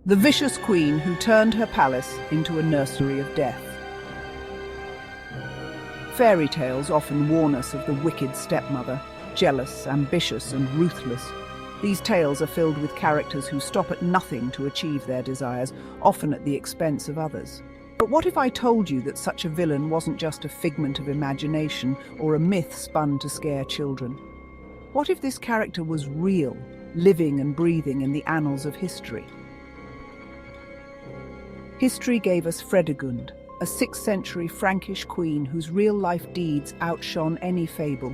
the vicious queen who turned her palace into a nursery of death. Fairy tales often warn us of the wicked stepmother, jealous, ambitious, and ruthless. These tales are filled with characters who stop at nothing to achieve their desires, often at the expense of others. But what if I told you that such a villain wasn't just a figment of imagination or a myth spun to scare children? What if this character was real, living and breathing in the annals of history? History gave us Fredegund, a 6th century Frankish queen whose real-life deeds outshone any fable.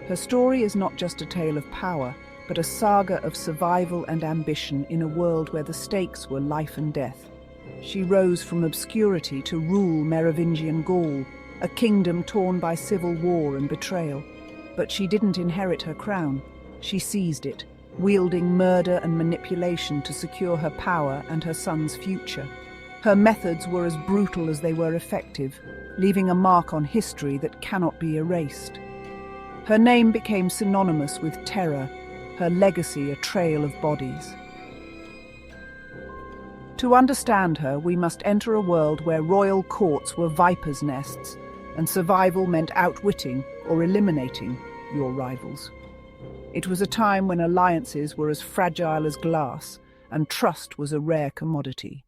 Her story is not just a tale of power, but a saga of survival and ambition in a world where the stakes were life and death. She rose from obscurity to rule Merovingian Gaul, a kingdom torn by civil war and betrayal. But she didn't inherit her crown. She seized it, wielding murder and manipulation to secure her power and her son's future. Her methods were as brutal as they were effective, leaving a mark on history that cannot be erased. Her name became synonymous with terror, her legacy a trail of bodies. To understand her, we must enter a world where royal courts were vipers' nests, and survival meant outwitting or eliminating your rivals. It was a time when alliances were as fragile as glass, and trust was a rare commodity.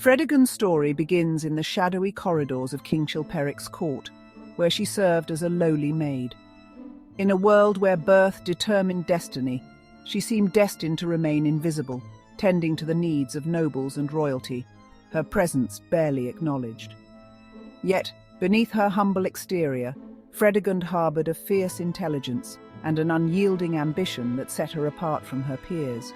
Fredegund's story begins in the shadowy corridors of King Chilperic's court, where she served as a lowly maid. In a world where birth determined destiny, she seemed destined to remain invisible, tending to the needs of nobles and royalty, her presence barely acknowledged. Yet, beneath her humble exterior, Fredegund harbored a fierce intelligence and an unyielding ambition that set her apart from her peers.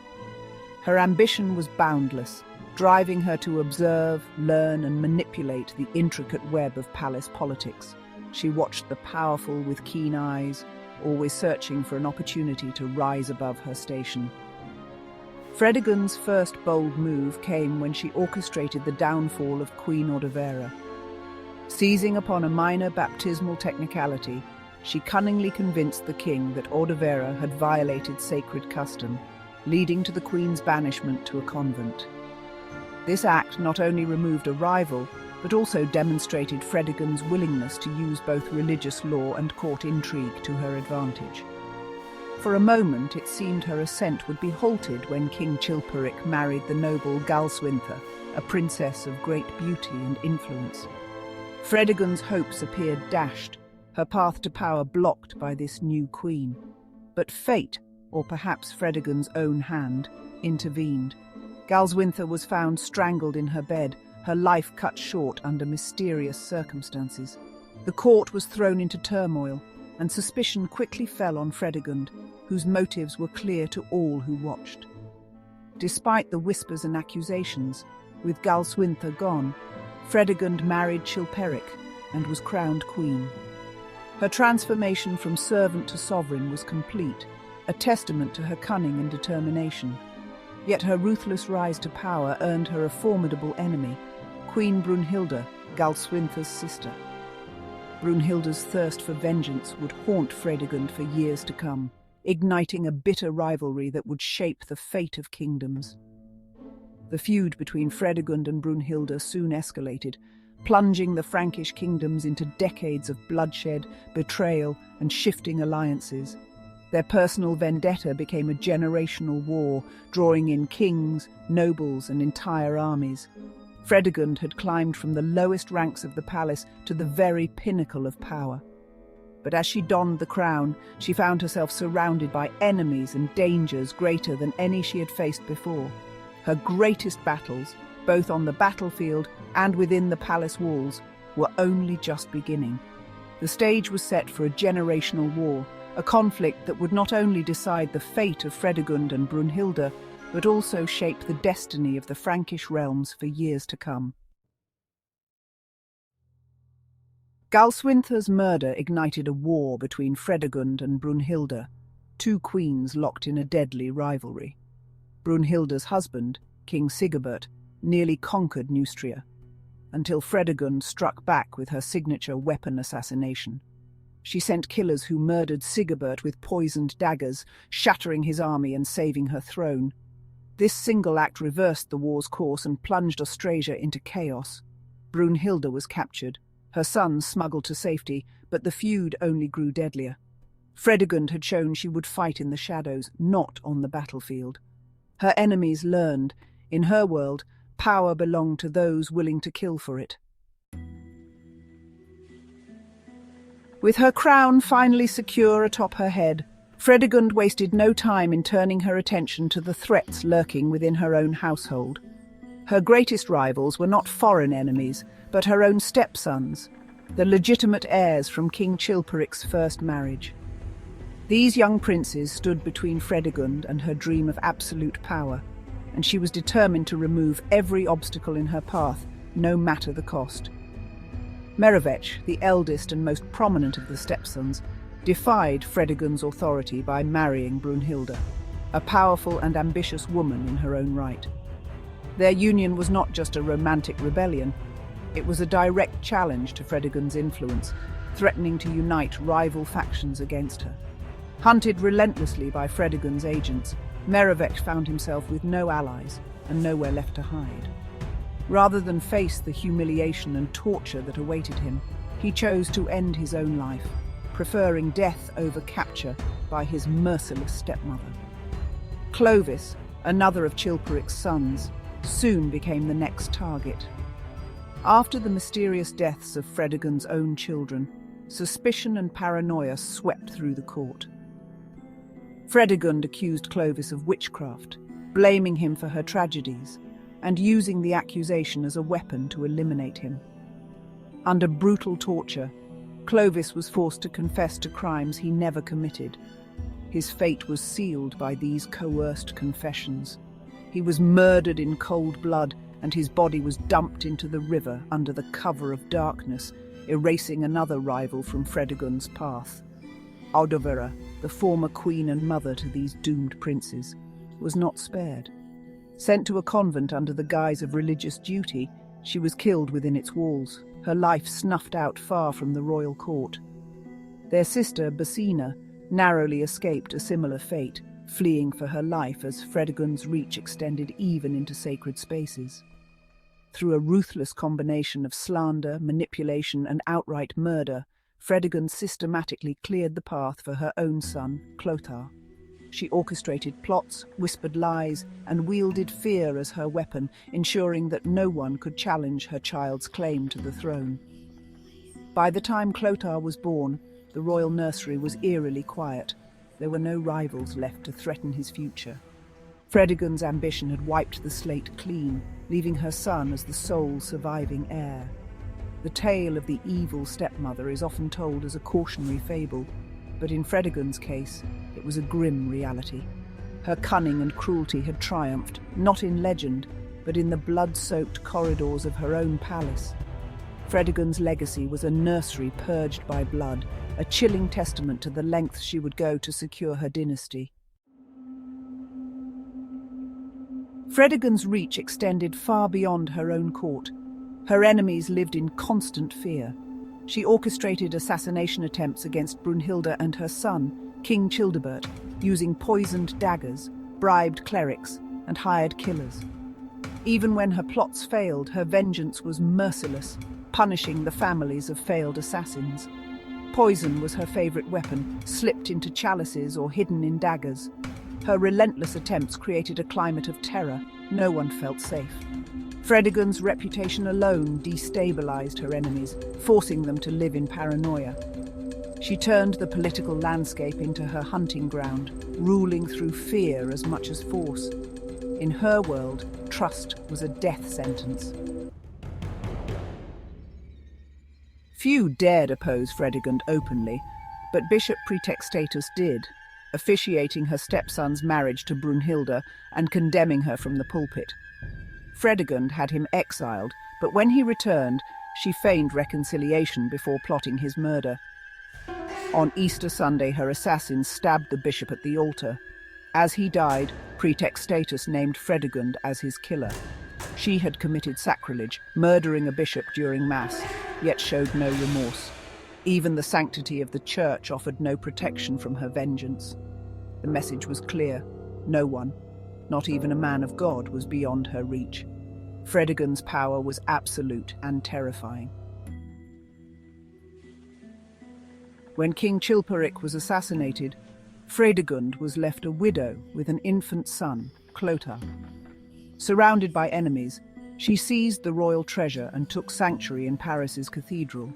Her ambition was boundless, driving her to observe, learn, and manipulate the intricate web of palace politics. She watched the powerful with keen eyes, always searching for an opportunity to rise above her station. Fredegund's first bold move came when she orchestrated the downfall of Queen Ordovera. Seizing upon a minor baptismal technicality, she cunningly convinced the king that Ordovera had violated sacred custom, leading to the queen's banishment to a convent. This act not only removed a rival, but also demonstrated Fredegund's willingness to use both religious law and court intrigue to her advantage. For a moment, it seemed her ascent would be halted when King Chilperic married the noble Galswintha, a princess of great beauty and influence. Fredegund's hopes appeared dashed, her path to power blocked by this new queen. But fate, or perhaps Fredegund's own hand, intervened. Galswintha was found strangled in her bed, her life cut short under mysterious circumstances. The court was thrown into turmoil, and suspicion quickly fell on Fredegund, whose motives were clear to all who watched. Despite the whispers and accusations, with Galswintha gone, Fredegund married Chilperic and was crowned queen. Her transformation from servant to sovereign was complete, a testament to her cunning and determination. Yet her ruthless rise to power earned her a formidable enemy, Queen Brunhilda, Galswintha's sister. Brunhilda's thirst for vengeance would haunt Fredegund for years to come, igniting a bitter rivalry that would shape the fate of kingdoms. The feud between Fredegund and Brunhilda soon escalated, plunging the Frankish kingdoms into decades of bloodshed, betrayal, and shifting alliances. Their personal vendetta became a generational war, drawing in kings, nobles, and entire armies. Fredegund had climbed from the lowest ranks of the palace to the very pinnacle of power. But as she donned the crown, she found herself surrounded by enemies and dangers greater than any she had faced before. Her greatest battles, both on the battlefield and within the palace walls, were only just beginning. The stage was set for a generational war, a conflict that would not only decide the fate of Fredegund and Brunhilda, but also shape the destiny of the Frankish realms for years to come. Galswintha's murder ignited a war between Fredegund and Brunhilda, two queens locked in a deadly rivalry. Brunhilda's husband, King Sigebert, nearly conquered Neustria, until Fredegund struck back with her signature weapon assassination. She sent killers who murdered Sigebert with poisoned daggers, shattering his army and saving her throne. This single act reversed the war's course and plunged Austrasia into chaos. Brunhilde was captured. Her son smuggled to safety, but the feud only grew deadlier. Fredegund had shown she would fight in the shadows, not on the battlefield. Her enemies learned. In her world, power belonged to those willing to kill for it. With her crown finally secure atop her head, Fredegund wasted no time in turning her attention to the threats lurking within her own household. Her greatest rivals were not foreign enemies, but her own stepsons, the legitimate heirs from King Chilperic's first marriage. These young princes stood between Fredegund and her dream of absolute power, and she was determined to remove every obstacle in her path, no matter the cost. Merevech, the eldest and most prominent of the stepsons, defied Fredegund's authority by marrying Brunhilde, a powerful and ambitious woman in her own right. Their union was not just a romantic rebellion, it was a direct challenge to Fredegund's influence, threatening to unite rival factions against her. Hunted relentlessly by Fredegund's agents, Merevech found himself with no allies and nowhere left to hide. Rather than face the humiliation and torture that awaited him, he chose to end his own life, preferring death over capture by his merciless stepmother. Clovis, another of Chilperic's sons, soon became the next target. After the mysterious deaths of Fredegund's own children, suspicion and paranoia swept through the court. Fredegund accused Clovis of witchcraft, blaming him for her tragedies, and using the accusation as a weapon to eliminate him. Under brutal torture, Clovis was forced to confess to crimes he never committed. His fate was sealed by these coerced confessions. He was murdered in cold blood, and his body was dumped into the river under the cover of darkness, erasing another rival from Fredegund's path. Audovera, the former queen and mother to these doomed princes, was not spared. Sent to a convent under the guise of religious duty, she was killed within its walls, her life snuffed out far from the royal court. Their sister, Basina, narrowly escaped a similar fate, fleeing for her life as Fredegund's reach extended even into sacred spaces. Through a ruthless combination of slander, manipulation, and outright murder, Fredegund systematically cleared the path for her own son, Clothar. She orchestrated plots, whispered lies, and wielded fear as her weapon, ensuring that no one could challenge her child's claim to the throne. By the time Clothar was born, the royal nursery was eerily quiet. There were no rivals left to threaten his future. Fredegund's ambition had wiped the slate clean, leaving her son as the sole surviving heir. The tale of the evil stepmother is often told as a cautionary fable, but in Fredegund's case, it was a grim reality. Her cunning and cruelty had triumphed, not in legend, but in the blood-soaked corridors of her own palace. Fredegund's legacy was a nursery purged by blood, a chilling testament to the lengths she would go to secure her dynasty. Fredegund's reach extended far beyond her own court. Her enemies lived in constant fear. She orchestrated assassination attempts against Brunhilde and her son, King Childebert, using poisoned daggers, bribed clerics, and hired killers. Even when her plots failed, her vengeance was merciless, punishing the families of failed assassins. Poison was her favorite weapon, slipped into chalices or hidden in daggers. Her relentless attempts created a climate of terror. No one felt safe. Fredegund's reputation alone destabilized her enemies, forcing them to live in paranoia. She turned the political landscape into her hunting ground, ruling through fear as much as force. In her world, trust was a death sentence. Few dared oppose Fredegund openly, but Bishop Pretextatus did, officiating her stepson's marriage to Brunhilde and condemning her from the pulpit. Fredegund had him exiled, but when he returned, she feigned reconciliation before plotting his murder. On Easter Sunday, her assassins stabbed the bishop at the altar. As he died, Pretextatus named Fredegund as his killer. She had committed sacrilege, murdering a bishop during Mass, yet showed no remorse. Even the sanctity of the church offered no protection from her vengeance. The message was clear. No one, not even a man of God, was beyond her reach. Fredegund's power was absolute and terrifying. When King Chilperic was assassinated, Fredegund was left a widow with an infant son, Clotar. Surrounded by enemies, she seized the royal treasure and took sanctuary in Paris's cathedral.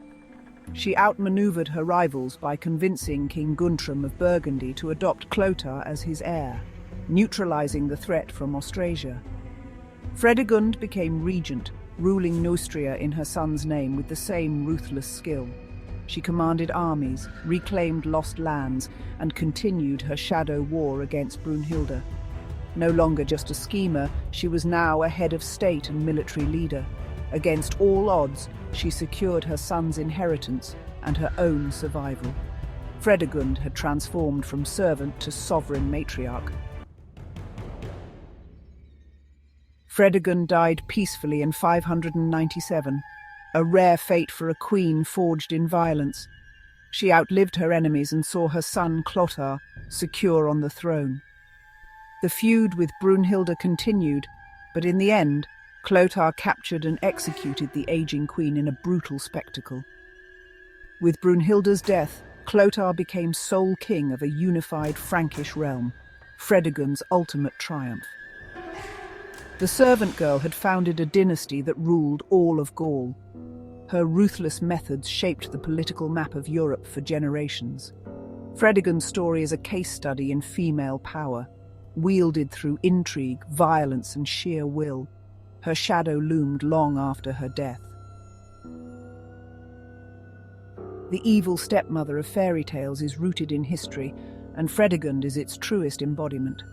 She outmaneuvered her rivals by convincing King Guntram of Burgundy to adopt Clotar as his heir, neutralizing the threat from Austrasia. Fredegund became regent, ruling Neustria in her son's name with the same ruthless skill. She commanded armies, reclaimed lost lands, and continued her shadow war against Brunhilde. No longer just a schemer, she was now a head of state and military leader. Against all odds, she secured her son's inheritance and her own survival. Fredegund had transformed from servant to sovereign matriarch. Fredegund died peacefully in 597, a rare fate for a queen forged in violence. She outlived her enemies and saw her son Clotar secure on the throne. The feud with Brunhilde continued, but in the end, Clotar captured and executed the aging queen in a brutal spectacle. With Brunhilde's death, Clotar became sole king of a unified Frankish realm, Fredegund's ultimate triumph. The servant girl had founded a dynasty that ruled all of Gaul. Her ruthless methods shaped the political map of Europe for generations. Fredegund's story is a case study in female power, wielded through intrigue, violence, and sheer will. Her shadow loomed long after her death. The evil stepmother of fairy tales is rooted in history, and Fredegund is its truest embodiment.